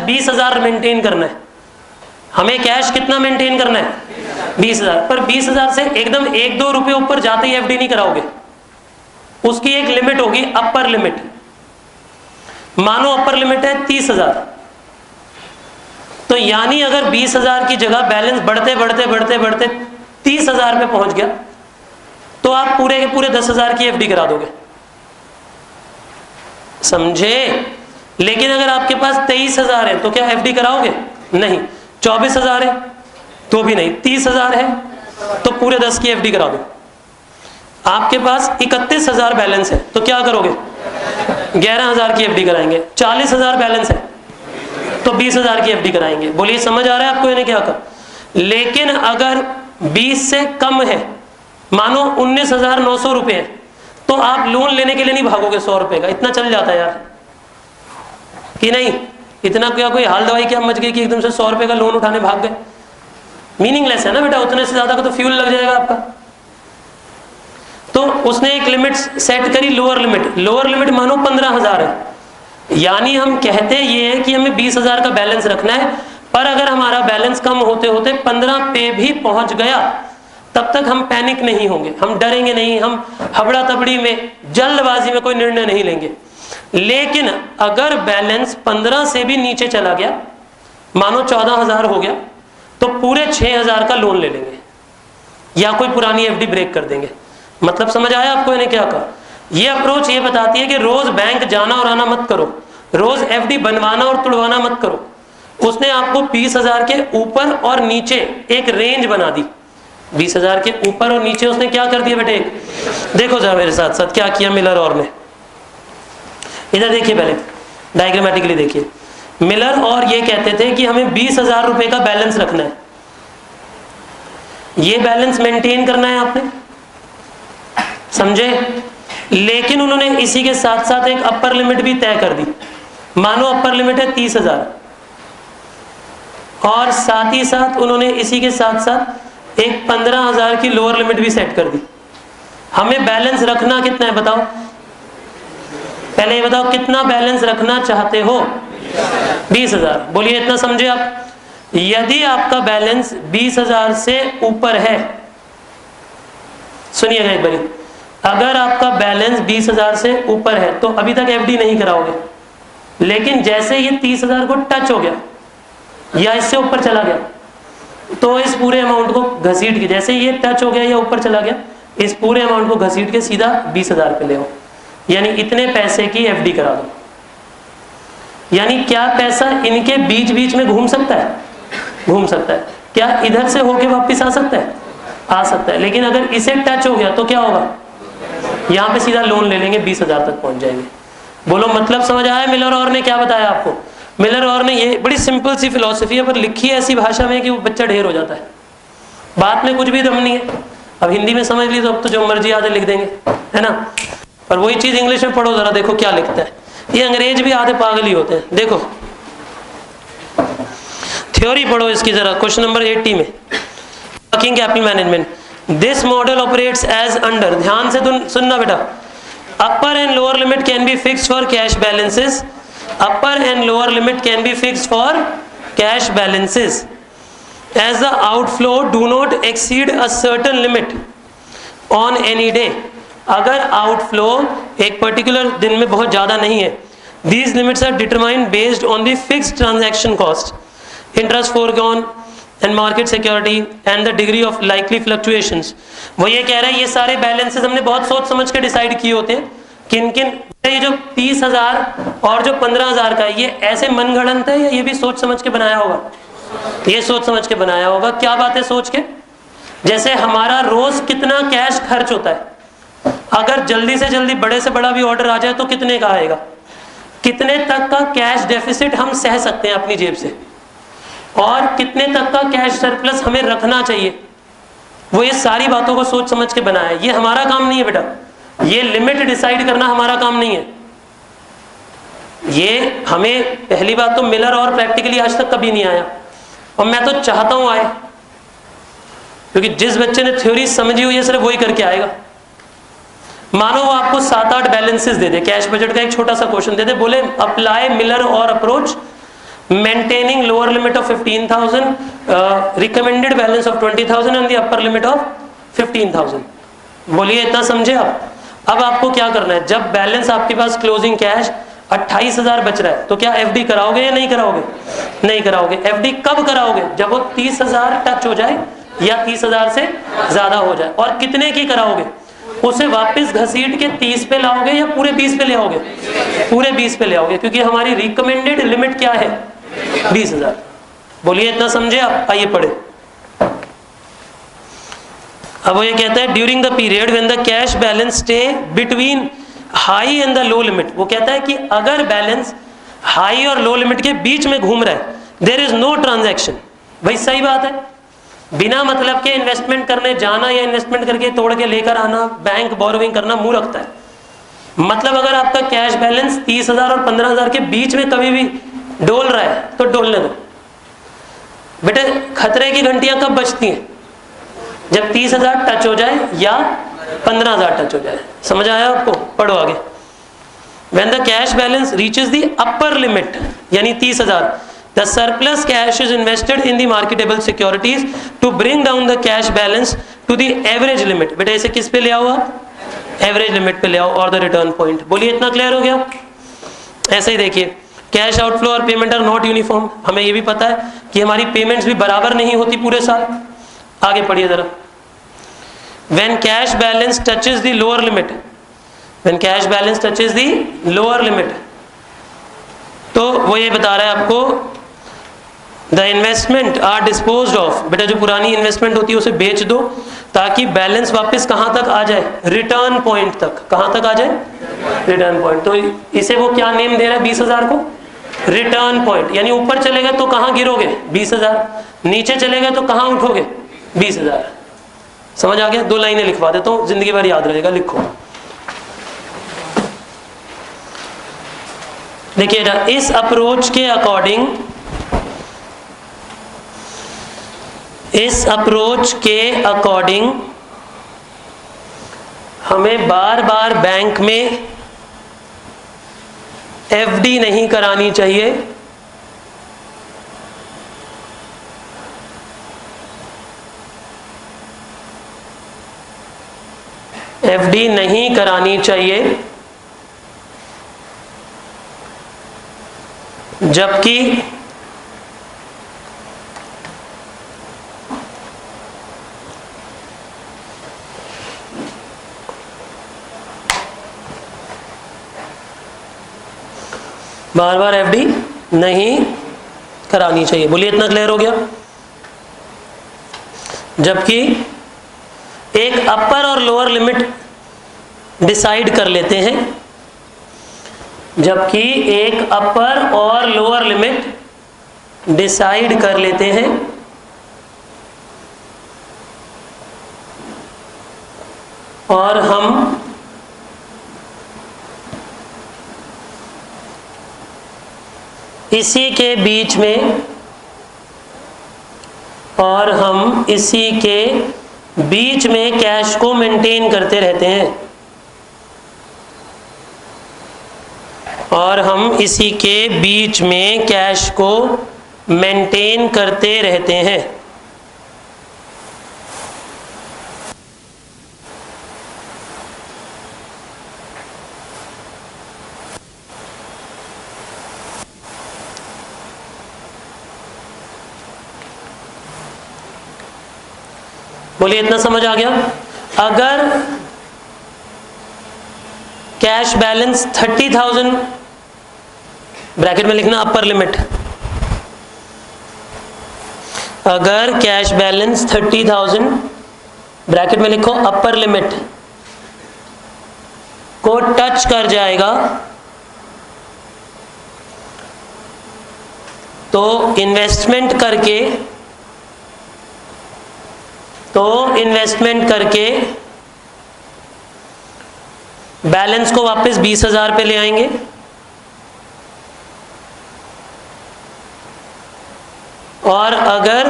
20,000 maintain करना है, हमें कैश कितना मेंटेन करना है 20,000, पर 20,000 से एकदम 1-2 रुपए ऊपर जाते ही एफडी नहीं कराओगे, उसकी एक लिमिट होगी, अपर लिमिट। मानो अपर लिमिट है 30,000, तो यानी अगर 20,000 की जगह बैलेंस बढ़ते बढ़ते बढ़ते बढ़ते 30,000 पे पहुंच गया तो आप पूरे के पूरे 10,000 की एफडी करा दोगे, समझे। लेकिन अगर आपके पास 23,000 है तो क्या एफडी कराओगे? नहीं। 24,000 है तो भी नहीं। 30,000 है तो पूरे 10 की एफडी करा दो। आपके पास 31,000 बैलेंस है तो क्या करोगे? 11,000 की एफडी कराएंगे। 40,000 बैलेंस है तो 20,000 की एफडी कराएंगे। बोलिए समझ आ रहा है आपको इन्हें क्या कर। लेकिन अगर 20 से कम है, मानो 19,900 रुपए है, तो आप लोन लेने के लिए नहीं भागोगे 100 रुपए का, इतना चल जाता है यार कि नहीं। इतना क्या कोई हाल दवाई क्या मच गई कि एकदम से 100 रुपए का लोन उठाने भाग गए? मीनिंगलेस है ना बेटा, उतने से ज्यादा का तो फ्यूल लग जाएगा आपका। तो उसने एक लिमिट सेट करी, लोअर लिमिट। लोअर लिमिट मानो 15,000 है, यानी हम कहते ये है कि हमें 20,000 का बैलेंस रखना है, पर अगर हमारा बैलेंस कम होते होते 15 पे भी पहुंच गया तब तक हम पैनिक नहीं होंगे, हम डरेंगे नहीं, हम हबड़ा तबड़ी में जल्दबाजी में कोई निर्णय नहीं लेंगे। लेकिन अगर बैलेंस 15 से भी नीचे चला गया, मानो 14,000 हो गया, तो पूरे 6,000 का लोन ले लेंगे या कोई पुरानी एफडी ब्रेक कर देंगे। मतलब समझ आया आपको इन्हें क्या कहा? ये अप्रोच ये बताती है कि रोज बैंक जाना और आना मत करो, रोज एफडी बनवाना और तुड़वाना मत करो। उसने आपको 20,000 के ऊपर और नीचे एक रेंज बना दी। 20,000 के ऊपर और नीचे उसने क्या कर दिया बेटे? देखो जरा मेरे साथ साथ क्या किया मिलर और ने। इधर देखिए, पहले डायग्रामेटिकली देखिए। मिलर और ये कहते थे कि हमें 20,000 रुपए का बैलेंस रखना है, ये बैलेंस मेंटेन करना है आपने, समझे। लेकिन उन्होंने इसी के साथ साथ एक अपर लिमिट भी तय कर दी। मानो अपर लिमिट है 30,000 और साथ ही साथ उन्होंने इसी के साथ साथ एक 15,000 की लोअर लिमिट भी सेट कर दी। हमें बैलेंस रखना कितना है बताओ? पहले ये बताओ कितना बैलेंस रखना चाहते हो? 20,000। बोलिए इतना समझे आप। यदि आपका बैलेंस 20,000 से ऊपर है, सुनिएगा एक बारी, अगर आपका बैलेंस 20,000 से ऊपर है तो अभी तक एफडी नहीं कराओगे, लेकिन जैसे ये 30,000 को टच हो गया या इससे ऊपर चला गया तो इस पूरे अमाउंट को घसीट के, जैसे ये टच हो गया या ऊपर चला गया, इस पूरे अमाउंट को घसीट के सीधा 20,000 पे ले आओ, यानी इतने पैसे की एफडी करा दो। यानी क्या पैसा इनके बीच बीच में घूम सकता है? घूम सकता है। क्या इधर से होके वापस आ सकता है? आ सकता है। लेकिन अगर इसे टच हो गया तो क्या होगा? यहाँ पे सीधा लोन ले लेंगे, 20,000 तक पहुंच जाएंगे। बोलो मतलब समझ आया मिलर और ने क्या बताया आपको? मिलर और ने ये बड़ी सिंपल सी फिलॉसफी है, पर लिखी है ऐसी भाषा में कि वो बच्चा ढेर हो जाता है, बात में कुछ भी दम नहीं है। अब हिंदी में समझ ली तो अब तो जो मर्जी आधे लिख देंगे, है ना। पर वही चीज इंग्लिश में पढ़ो जरा, देखो क्या लिखता है। ये अंग्रेज भी आधे पागल ही होते हैं। देखो थ्योरी पढ़ो इसकी जरा, क्वेश्चन नंबर 80 में, working capital management. This model operates as under, ध्यान से सुनना बेटा, upper and lower limit can be fixed for cash balances, upper and lower limit can be fixed for cash balances as the outflow do not exceed a certain limit on any day. अगर outflow एक particular दिन में बहुत ज्यादा नहीं है, these limits are determined based on the fixed transaction cost, interest foregone and market security and the degree of likely fluctuations। वो ये कह रहा है ये सारे बैलेंसेस हमने बहुत सोच समझ के डिसाइड किए होते हैं। किन किन? ये जो 30,000 और जो 15,000 का, ये ऐसे मनगढ़ंत है या ये भी सोच समझ के बनाया होगा? ये सोच समझ के बनाया होगा। क्या बात है सोच के? जैसे हमारा रोज कितना कैश खर्च होता है, अगर जल्दी से जल्दी बड़े से बड़ा भी ऑर्डर आ जाए तो कितने का आएगा, कितने तक का कैश डेफिसिट हम सह सकते हैं अपनी जेब से, और कितने तक का कैश सरप्लस हमें रखना चाहिए। वो ये सारी बातों को सोच समझ के बनाया है। ये हमारा काम नहीं है बेटा, ये लिमिट डिसाइड करना हमारा काम नहीं है। ये हमें पहली बात तो मिलर और प्रैक्टिकली आज तक कभी नहीं आया, और मैं तो चाहता हूं आए, क्योंकि जिस बच्चे ने थ्योरी समझी हुई है सिर्फ वही करके आएगा। मानो वो आपको 7-8 बैलेंसेस दे दे, कैश बजट का एक छोटा सा क्वेश्चन दे दे, बोले अप्लाई मिलर और approach maintaining lower limit of 15,000, recommended balance of 20,000 and the upper limit of 15,000. बोलिए इतना समझे आप? अब आपको क्या करना है, जब बैलेंस आपके पास क्लोजिंग कैश 28,000 बच रहा है तो क्या एफडी कराओगे या नहीं कराओगे? नहीं कराओगे। एफडी कब कराओगे? जब वो 30,000 टच हो जाए या 30,000 से ज्यादा हो जाए। और कितने की कराओगे? उसे वापस घसीट के 30 पे लाओगे या पूरे 20 पे ले आओगे? पूरे 20 पे ले आओगे, क्योंकि हमारी रिकमेंडेड लिमिट क्या है? 20,000। बोलिए इतना समझे आप? आइए पढ़े। अब वो ये कहता है during the period when the cash balance stay between high and the low limit, वो कहता है कि अगर बैलेंस हाई और लो लिमिट के बीच में घूम रहा है, देयर इज नो ट्रांजैक्शन। भाई सही बात है, बिना मतलब के इन्वेस्टमेंट करने जाना या इन्वेस्टमेंट करके तोड़ के लेकर आना, बैंक बोरोविंग करना मूर्खता है। मतलब अगर आपका कैश बैलेंस 30,000 और 15,000 के बीच में कभी भी डोल रहा है तो डोलने दो। बेटे खतरे की घंटियां कब बजती हैं? जब 30,000 टच हो जाए या 15,000 टच हो जाए। समझ आया आपको? पढ़ो आगे। When the cash balance reaches the upper limit, यानी 30,000, the surplus cash is invested in the marketable securities to bring down the cash balance to the average limit. बेटा इसे किस पे ले आओ आप? एवरेज लिमिट पे ले आओ और द रिटर्न पॉइंट। बोलिए इतना क्लियर हो गया? ऐसे ही देखिए, कैश आउटफ्लो और पेमेंट आर नॉट यूनिफॉर्म। हमें ये भी पता है कि हमारी पेमेंट्स भी बराबर नहीं होती पूरे साल। आगे पढ़िए जरा। When cash balance touches the lower limit, when cash balance touches the lower limit, तो वो ये बता रहा है आपको the investment are disposed of। बेटा जो पुरानी इन्वेस्टमेंट होती है उसे बेच दो ताकि बैलेंस वापस कहाँ तक आ जाए? रिटर्न पॉइंट तक। कहाँ तक आ जाए? Return point. तो इसे वो क्या नेम दे रहा है 20,000 को? Return point. यानी ऊपर चले गए तो कहाँ गिरोगे? 20,000। नीचे चले गए तो कहाँ उठोगे? 20,000। समझ आ गया? 2 लाइनें लिखवा देता हूँ, जिंदगी भर याद रहेगा। लिखो, देखिए ना, इस अप्रोच के अकॉर्डिंग हमें बार बार बैंक में एफडी नहीं करानी चाहिए। एफडी नहीं करानी चाहिए, जबकि बार बार एफडी नहीं करानी चाहिए। बोलिए इतना क्लियर हो गया? जबकि एक अपर और लोअर लिमिट डिसाइड कर लेते हैं, जबकि एक अपर और लोअर लिमिट डिसाइड कर लेते हैं और हम इसी के बीच में कैश को मेंटेन करते रहते हैं और हम इसी के बीच में कैश को मेंटेन करते रहते हैं। बोलिए इतना समझ आ गया? अगर कैश बैलेंस 30,000, ब्रैकेट में लिखना अपर लिमिट, अगर कैश बैलेंस 30,000 ब्रैकेट में लिखो अपर लिमिट को टच कर जाएगा तो इन्वेस्टमेंट करके बैलेंस को वापस 20,000 पे ले आएंगे और अगर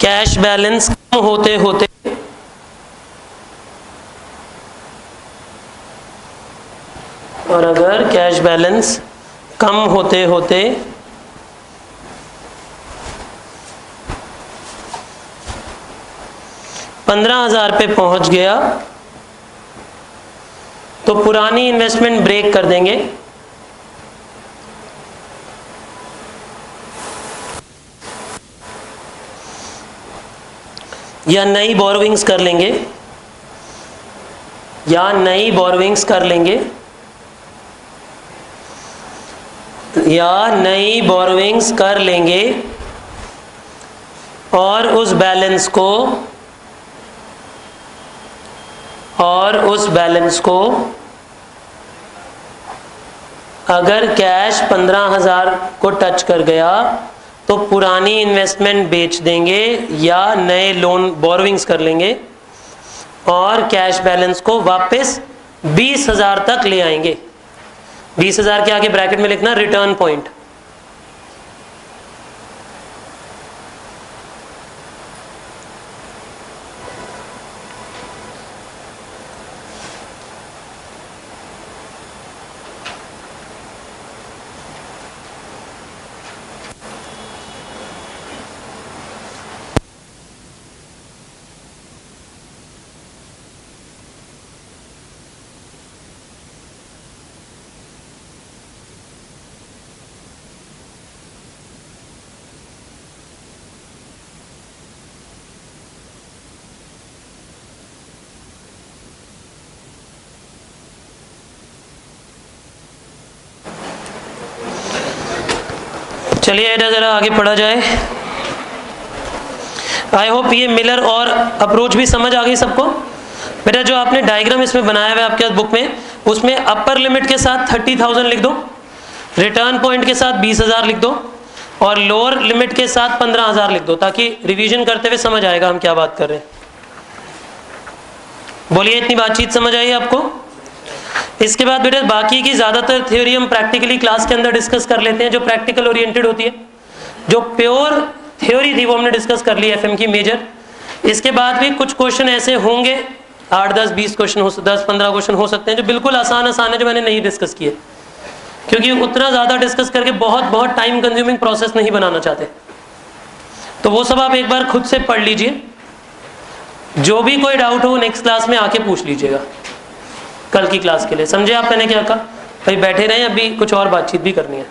कैश बैलेंस कम होते होते और अगर कैश बैलेंस कम होते होते 15,000 पे पहुंच गया तो पुरानी इन्वेस्टमेंट ब्रेक कर देंगे या नई बोरोविंग्स कर लेंगे और उस बैलेंस को अगर कैश 15,000 को टच कर गया तो पुरानी इन्वेस्टमेंट बेच देंगे या नए लोन बोरोविंग्स कर लेंगे और कैश बैलेंस को वापस 20,000 तक ले आएंगे। 20,000 के आगे ब्रैकेट में लिखना रिटर्न पॉइंट। चलिए बेटा जरा आगे पढ़ा जाए। आई होप ये मिलर और अप्रोच भी समझ आ गई सबको। बेटा जो आपने डायग्राम इसमें बनाया हुआ है आपके बुक में, उसमें अपर लिमिट के साथ 30,000 लिख दो, रिटर्न पॉइंट के साथ 20,000 लिख दो और लोअर लिमिट के साथ 15,000 लिख दो, ताकि रिवीजन करते हुए समझ आएगा हम क्या बात कर रहे हैं। बोलिए इतनी बातचीत समझ आई आपको? इसके बाद बेटा बाकी की ज़्यादातर थ्योरी हम प्रैक्टिकली क्लास के अंदर डिस्कस कर लेते हैं, जो प्रैक्टिकल ओरिएंटेड होती है। जो प्योर थ्योरी थी वो हमने डिस्कस कर ली एफएम की मेजर। इसके बाद भी कुछ क्वेश्चन ऐसे होंगे, 8, 10, 20 क्वेश्चन 10, 15 क्वेश्चन हो सकते हैं जो बिल्कुल आसान है, जो मैंने नहीं डिस्कस किए, क्योंकि उतना ज़्यादा डिस्कस करके बहुत टाइम कंज्यूमिंग प्रोसेस नहीं बनाना चाहते। तो वो सब आप एक बार खुद से पढ़ लीजिए। जो भी कोई डाउट हो नेक्स्ट क्लास में आके पूछ लीजिएगा, कल की क्लास के लिए। समझे आप मैंने क्या कहा? भाई बैठे रहें, अभी कुछ और बातचीत भी करनी है।